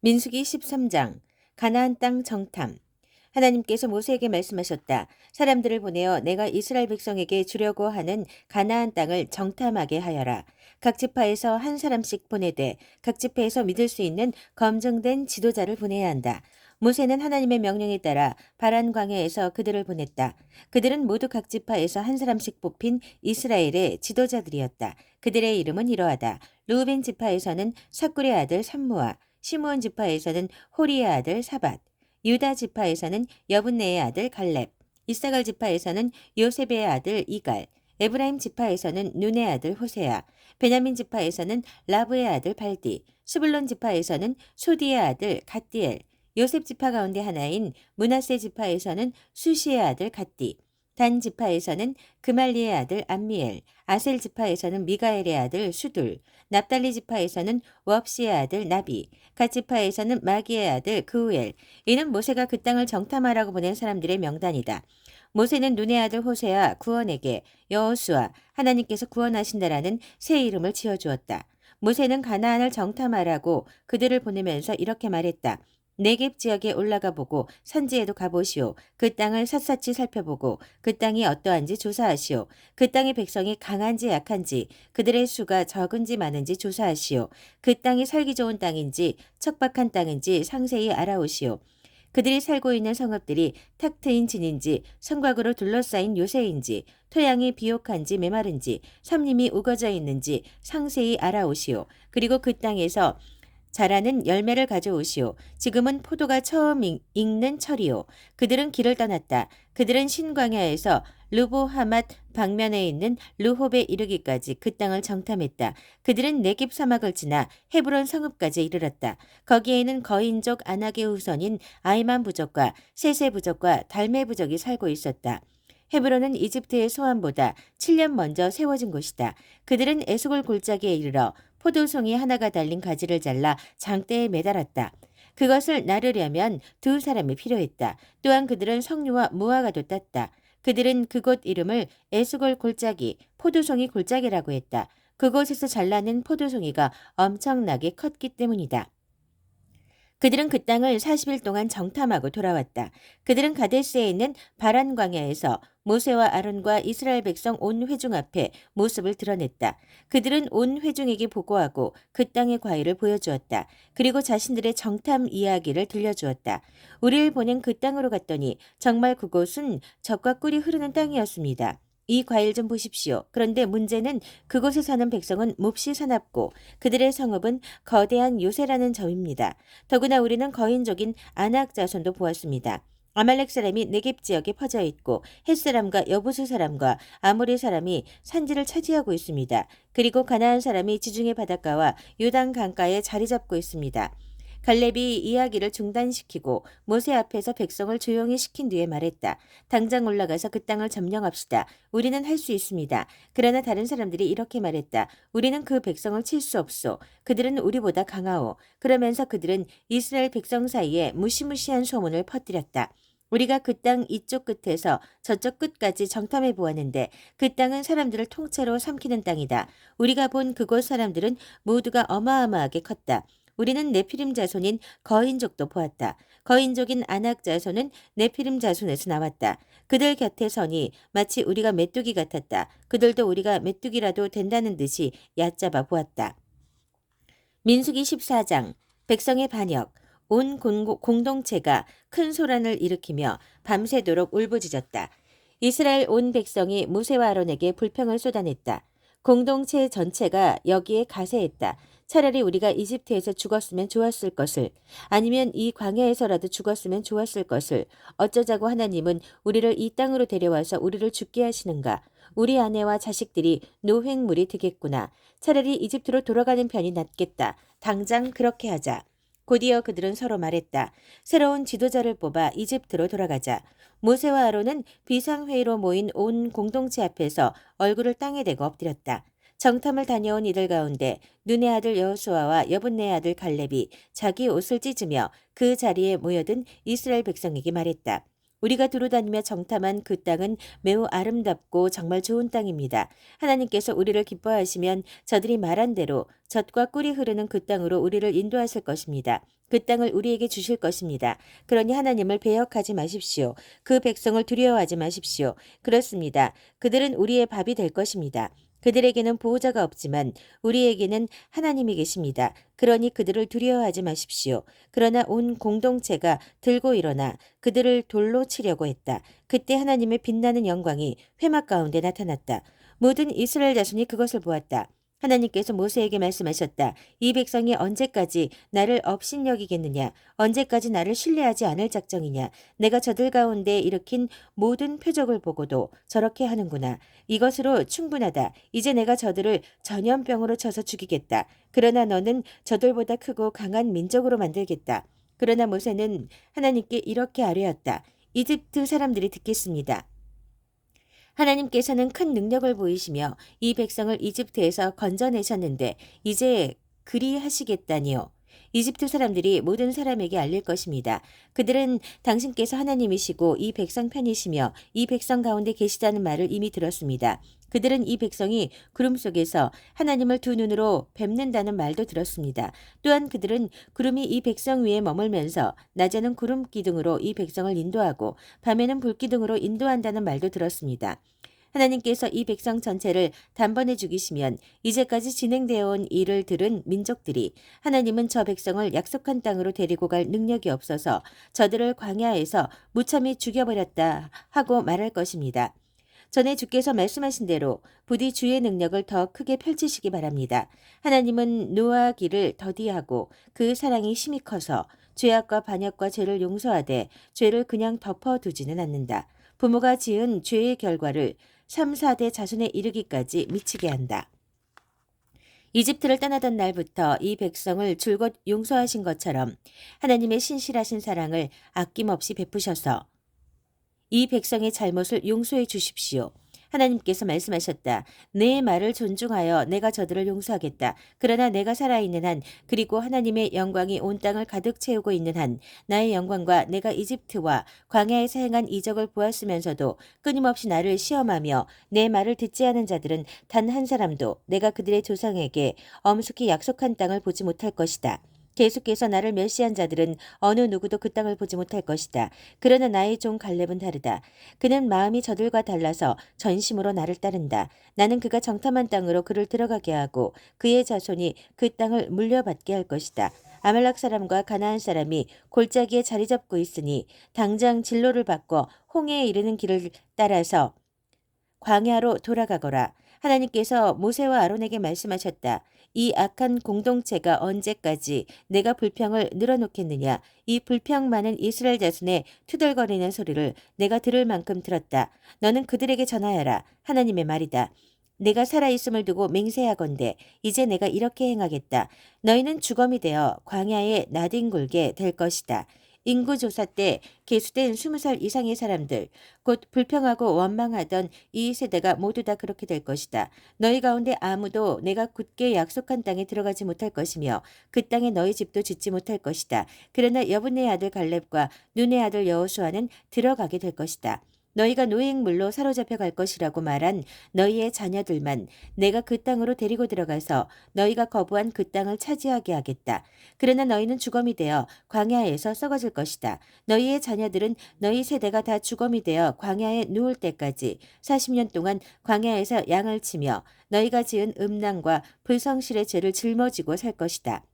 민수기 13장 가나안 땅 정탐. 하나님께서 모세에게 말씀하셨다. 사람들을 보내어 내가 이스라엘 백성에게 주려고 하는 가나안 땅을 정탐하게 하여라. 각 지파에서 한 사람씩 보내되 각 지파에서 믿을 수 있는 검증된 지도자를 보내야 한다. 모세는 하나님의 명령에 따라 바란 광야에서 그들을 보냈다. 그들은 모두 각 지파에서 한 사람씩 뽑힌 이스라엘의 지도자들이었다. 그들의 이름은 이러하다. 르우벤 지파에서는 사꿀의 아들 삼무아, 시므온 지파에서는 호리의 아들 사밧, 유다 지파에서는 여분네의 아들 갈렙, 이사갈 지파에서는 요셉의 아들 이갈, 에브라임 지파에서는 눈의 아들 호세아, 베냐민 지파에서는 라브의 아들 발디, 스불론 지파에서는 소디의 아들 갓디엘, 요셉 지파 가운데 하나인 므낫세 지파에서는 수시의 아들 갓디, 단 지파에서는 그말리의 아들 암미엘, 아셀 지파에서는 미가엘의 아들 수둘, 납달리 지파에서는 왑시의 아들 나비, 갓 지파에서는 마기의 아들 그우엘. 이는 모세가 그 땅을 정탐하라고 보낸 사람들의 명단이다. 모세는 눈의 아들 호세아 구원에게 여호수아 하나님께서 구원하신다라는 새 이름을 지어주었다. 모세는 가나안을 정탐하라고 그들을 보내면서 이렇게 말했다. 네겝 지역에 올라가 보고 산지에도 가보시오. 그 땅을 샅샅이 살펴보고 그 땅이 어떠한지 조사하시오. 그 땅의 백성이 강한지 약한지 그들의 수가 적은지 많은지 조사하시오. 그 땅이 살기 좋은 땅인지 척박한 땅인지 상세히 알아오시오. 그들이 살고 있는 성읍들이 탁 트인 진인지 성곽으로 둘러싸인 요새인지 토양이 비옥한지 메마른지 삼림이 우거져 있는지 상세히 알아오시오. 그리고 그 땅에서 자라는 열매를 가져오시오. 지금은 포도가 처음 익는 철이오. 그들은 길을 떠났다. 그들은 신광야에서 르보하맛 방면에 있는 르홉에 이르기까지 그 땅을 정탐했다. 그들은 네겝 사막을 지나 헤브론 성읍까지 이르렀다. 거기에는 거인족 아낙의 후손인 아이만 부족과 세세 부족과 달메 부족이 살고 있었다. 헤브론은 이집트의 소환보다 7년 먼저 세워진 곳이다. 그들은 에스골 골짜기에 이르러 포도송이 하나가 달린 가지를 잘라 장대에 매달았다. 그것을 나르려면 두 사람이 필요했다. 또한 그들은 석류와 무화과도 땄다. 그들은 그곳 이름을 에스골 골짜기, 포도송이 골짜기라고 했다. 그곳에서 잘라낸 포도송이가 엄청나게 컸기 때문이다. 그들은 그 땅을 40일 동안 정탐하고 돌아왔다. 그들은 가데스에 있는 바란 광야에서 모세와 아론과 이스라엘 백성 온 회중 앞에 모습을 드러냈다. 그들은 온 회중에게 보고하고 그 땅의 과일을 보여주었다. 그리고 자신들의 정탐 이야기를 들려주었다. 우리를 보낸 그 땅으로 갔더니 정말 그곳은 젖과 꿀이 흐르는 땅이었습니다. 이 과일 좀 보십시오. 그런데 문제는 그곳에 사는 백성은 몹시 사납고 그들의 성읍은 거대한 요새라는 점입니다. 더구나 우리는 거인족인 아낙 자손도 보았습니다. 아말렉 사람이 네겝 지역에 퍼져 있고 헷 사람과 여부수 사람과 아모리 사람이 산지를 차지하고 있습니다. 그리고 가나안 사람이 지중해 바닷가와 요단 강가에 자리 잡고 있습니다. 갈렙이 이야기를 중단시키고 모세 앞에서 백성을 조용히 시킨 뒤에 말했다. 당장 올라가서 그 땅을 점령합시다. 우리는 할 수 있습니다. 그러나 다른 사람들이 이렇게 말했다. 우리는 그 백성을 칠 수 없소. 그들은 우리보다 강하오. 그러면서 그들은 이스라엘 백성 사이에 무시무시한 소문을 퍼뜨렸다. 우리가 그 땅 이쪽 끝에서 저쪽 끝까지 정탐해 보았는데 그 땅은 사람들을 통째로 삼키는 땅이다. 우리가 본 그곳 사람들은 모두가 어마어마하게 컸다. 우리는 네피림 자손인 거인족도 보았다. 거인족인 아낙 자손은 네피림 자손에서 나왔다. 그들 곁에 서니 마치 우리가 메뚜기 같았다. 그들도 우리가 메뚜기라도 된다는 듯이 얕잡아 보았다. 민수기 14장 백성의 반역. 온 공동체가 큰 소란을 일으키며 밤새도록 울부짖었다. 이스라엘 온 백성이 모세와 아론에게 불평을 쏟아냈다. 공동체 전체가 여기에 가세했다. 차라리 우리가 이집트에서 죽었으면 좋았을 것을, 아니면 이 광야에서라도 죽었으면 좋았을 것을, 어쩌자고 하나님은 우리를 이 땅으로 데려와서 우리를 죽게 하시는가. 우리 아내와 자식들이 노획물이 되겠구나. 차라리 이집트로 돌아가는 편이 낫겠다. 당장 그렇게 하자. 곧이어 그들은 서로 말했다. 새로운 지도자를 뽑아 이집트로 돌아가자. 모세와 아론은 비상회의로 모인 온 공동체 앞에서 얼굴을 땅에 대고 엎드렸다. 정탐을 다녀온 이들 가운데 눈의 아들 여호수아와 여분네의 아들 갈렙이 자기 옷을 찢으며 그 자리에 모여든 이스라엘 백성에게 말했다. 우리가 두루다니며 정탐한 그 땅은 매우 아름답고 정말 좋은 땅입니다. 하나님께서 우리를 기뻐하시면 저들이 말한 대로 젖과 꿀이 흐르는 그 땅으로 우리를 인도하실 것입니다. 그 땅을 우리에게 주실 것입니다. 그러니 하나님을 배역하지 마십시오. 그 백성을 두려워하지 마십시오. 그렇습니다. 그들은 우리의 밥이 될 것입니다. 그들에게는 보호자가 없지만 우리에게는 하나님이 계십니다. 그러니 그들을 두려워하지 마십시오. 그러나 온 공동체가 들고 일어나 그들을 돌로 치려고 했다. 그때 하나님의 빛나는 영광이 회막 가운데 나타났다. 모든 이스라엘 자손이 그것을 보았다. 하나님께서 모세에게 말씀하셨다. 이 백성이 언제까지 나를 업신여기겠느냐? 언제까지 나를 신뢰하지 않을 작정이냐? 내가 저들 가운데 일으킨 모든 표적을 보고도 저렇게 하는구나. 이것으로 충분하다. 이제 내가 저들을 전염병으로 쳐서 죽이겠다. 그러나 너는 저들보다 크고 강한 민족으로 만들겠다. 그러나 모세는 하나님께 이렇게 아뢰었다. 이집트 사람들이 듣겠습니다. 하나님께서는 큰 능력을 보이시며 이 백성을 이집트에서 건져내셨는데 이제 그리 하시겠다니요. 이집트 사람들이 모든 사람에게 알릴 것입니다. 그들은 당신께서 하나님이시고 이 백성 편이시며 이 백성 가운데 계시다는 말을 이미 들었습니다. 그들은 이 백성이 구름 속에서 하나님을 두 눈으로 뵙는다는 말도 들었습니다. 또한 그들은 구름이 이 백성 위에 머물면서 낮에는 구름 기둥으로 이 백성을 인도하고 밤에는 불 기둥으로 인도한다는 말도 들었습니다. 하나님께서 이 백성 전체를 단번에 죽이시면 이제까지 진행되어 온 일을 들은 민족들이 하나님은 저 백성을 약속한 땅으로 데리고 갈 능력이 없어서 저들을 광야에서 무참히 죽여버렸다 하고 말할 것입니다. 전에 주께서 말씀하신 대로 부디 주의 능력을 더 크게 펼치시기 바랍니다. 하나님은 노하기를 더디하고 그 사랑이 심히 커서 죄악과 반역과 죄를 용서하되 죄를 그냥 덮어두지는 않는다. 부모가 지은 죄의 결과를 3, 4대 자손에 이르기까지 미치게 한다. 이집트를 떠나던 날부터 이 백성을 줄곧 용서하신 것처럼 하나님의 신실하신 사랑을 아낌없이 베푸셔서 이 백성의 잘못을 용서해 주십시오. 하나님께서 말씀하셨다. 내 말을 존중하여 내가 저들을 용서하겠다. 그러나 내가 살아있는 한 그리고 하나님의 영광이 온 땅을 가득 채우고 있는 한 나의 영광과 내가 이집트와 광야에서 행한 이적을 보았으면서도 끊임없이 나를 시험하며 내 말을 듣지 않은 자들은 단 한 사람도 내가 그들의 조상에게 엄숙히 약속한 땅을 보지 못할 것이다. 계속해서 나를 멸시한 자들은 어느 누구도 그 땅을 보지 못할 것이다. 그러나 나의 종 갈렙은 다르다. 그는 마음이 저들과 달라서 전심으로 나를 따른다. 나는 그가 정탐한 땅으로 그를 들어가게 하고 그의 자손이 그 땅을 물려받게 할 것이다. 아말렉 사람과 가나안 사람이 골짜기에 자리 잡고 있으니 당장 진로를 바꿔 홍해에 이르는 길을 따라서 광야로 돌아가거라. 하나님께서 모세와 아론에게 말씀하셨다. 이 악한 공동체가 언제까지 내가 불평을 늘어놓겠느냐. 이 불평 많은 이스라엘 자손의 투덜거리는 소리를 내가 들을 만큼 들었다. 너는 그들에게 전하여라. 하나님의 말이다. 내가 살아있음을 두고 맹세하건대 이제 내가 이렇게 행하겠다. 너희는 주검이 되어 광야에 나뒹굴게 될 것이다. 인구조사 때 계수된 20살 이상의 사람들, 곧 불평하고 원망하던 이 세대가 모두 다 그렇게 될 것이다. 너희 가운데 아무도 내가 굳게 약속한 땅에 들어가지 못할 것이며 그 땅에 너희 집도 짓지 못할 것이다. 그러나 여분의 아들 갈렙과 눈의 아들 여호수아는 들어가게 될 것이다. 너희가 노획물로 사로잡혀 갈 것이라고 말한 너희의 자녀들만 내가 그 땅으로 데리고 들어가서 너희가 거부한 그 땅을 차지하게 하겠다. 그러나 너희는 주검이 되어 광야에서 썩어질 것이다. 너희의 자녀들은 너희 세대가 다 주검이 되어 광야에 누울 때까지 40년 동안 광야에서 양을 치며 너희가 지은 음란과 불성실의 죄를 짊어지고 살 것이다.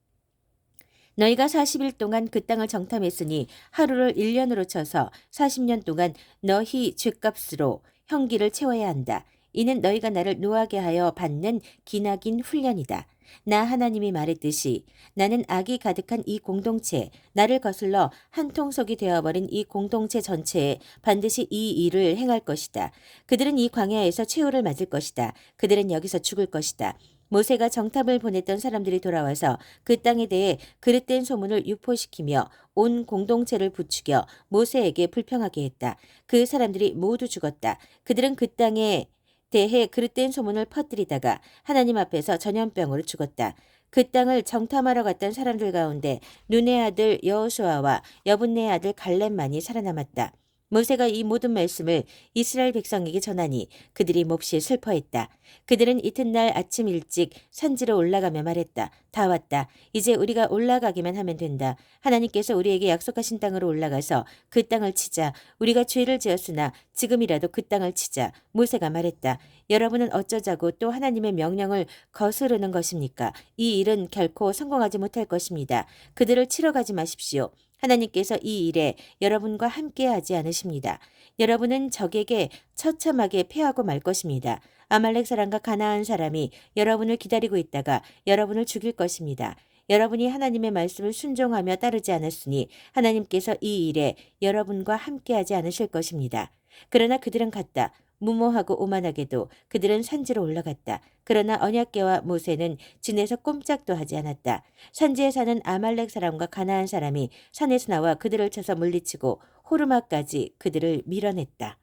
너희가 40일 동안 그 땅을 정탐했으니 하루를 1년으로 쳐서 40년 동안 너희 죗값으로 형기를 채워야 한다. 이는 너희가 나를 노하게 하여 받는 기나긴 훈련이다. 나 하나님이 말했듯이 나는 악이 가득한 이 공동체, 나를 거슬러 한 통속이 되어버린 이 공동체 전체에 반드시 이 일을 행할 것이다. 그들은 이 광야에서 최후를 맞을 것이다. 그들은 여기서 죽을 것이다. 모세가 정탐을 보냈던 사람들이 돌아와서 그 땅에 대해 그릇된 소문을 유포시키며 온 공동체를 부추겨 모세에게 불평하게 했다. 그 사람들이 모두 죽었다. 그들은 그 땅에 대해 그릇된 소문을 퍼뜨리다가 하나님 앞에서 전염병으로 죽었다. 그 땅을 정탐하러 갔던 사람들 가운데 눈의 아들 여호수아와 여분의 아들 갈렙만이 살아남았다. 모세가 이 모든 말씀을 이스라엘 백성에게 전하니 그들이 몹시 슬퍼했다. 그들은 이튿날 아침 일찍 산지로 올라가며 말했다. 다 왔다. 이제 우리가 올라가기만 하면 된다. 하나님께서 우리에게 약속하신 땅으로 올라가서 그 땅을 치자. 우리가 죄를 지었으나 지금이라도 그 땅을 치자. 모세가 말했다. 여러분은 어쩌자고 또 하나님의 명령을 거스르는 것입니까? 이 일은 결코 성공하지 못할 것입니다. 그들을 치러 가지 마십시오. 하나님께서 이 일에 여러분과 함께하지 않으십니다. 여러분은 적에게 처참하게 패하고 말 것입니다. 아말렉 사람과 가나안 사람이 여러분을 기다리고 있다가 여러분을 죽일 것입니다. 여러분이 하나님의 말씀을 순종하며 따르지 않았으니 하나님께서 이 일에 여러분과 함께하지 않으실 것입니다. 그러나 그들은 갔다. 무모하고 오만하게도 그들은 산지로 올라갔다. 그러나 언약궤와 모세는 진에서 꼼짝도 하지 않았다. 산지에 사는 아말렉 사람과 가나안 사람이 산에서 나와 그들을 쳐서 물리치고 호르마까지 그들을 밀어냈다.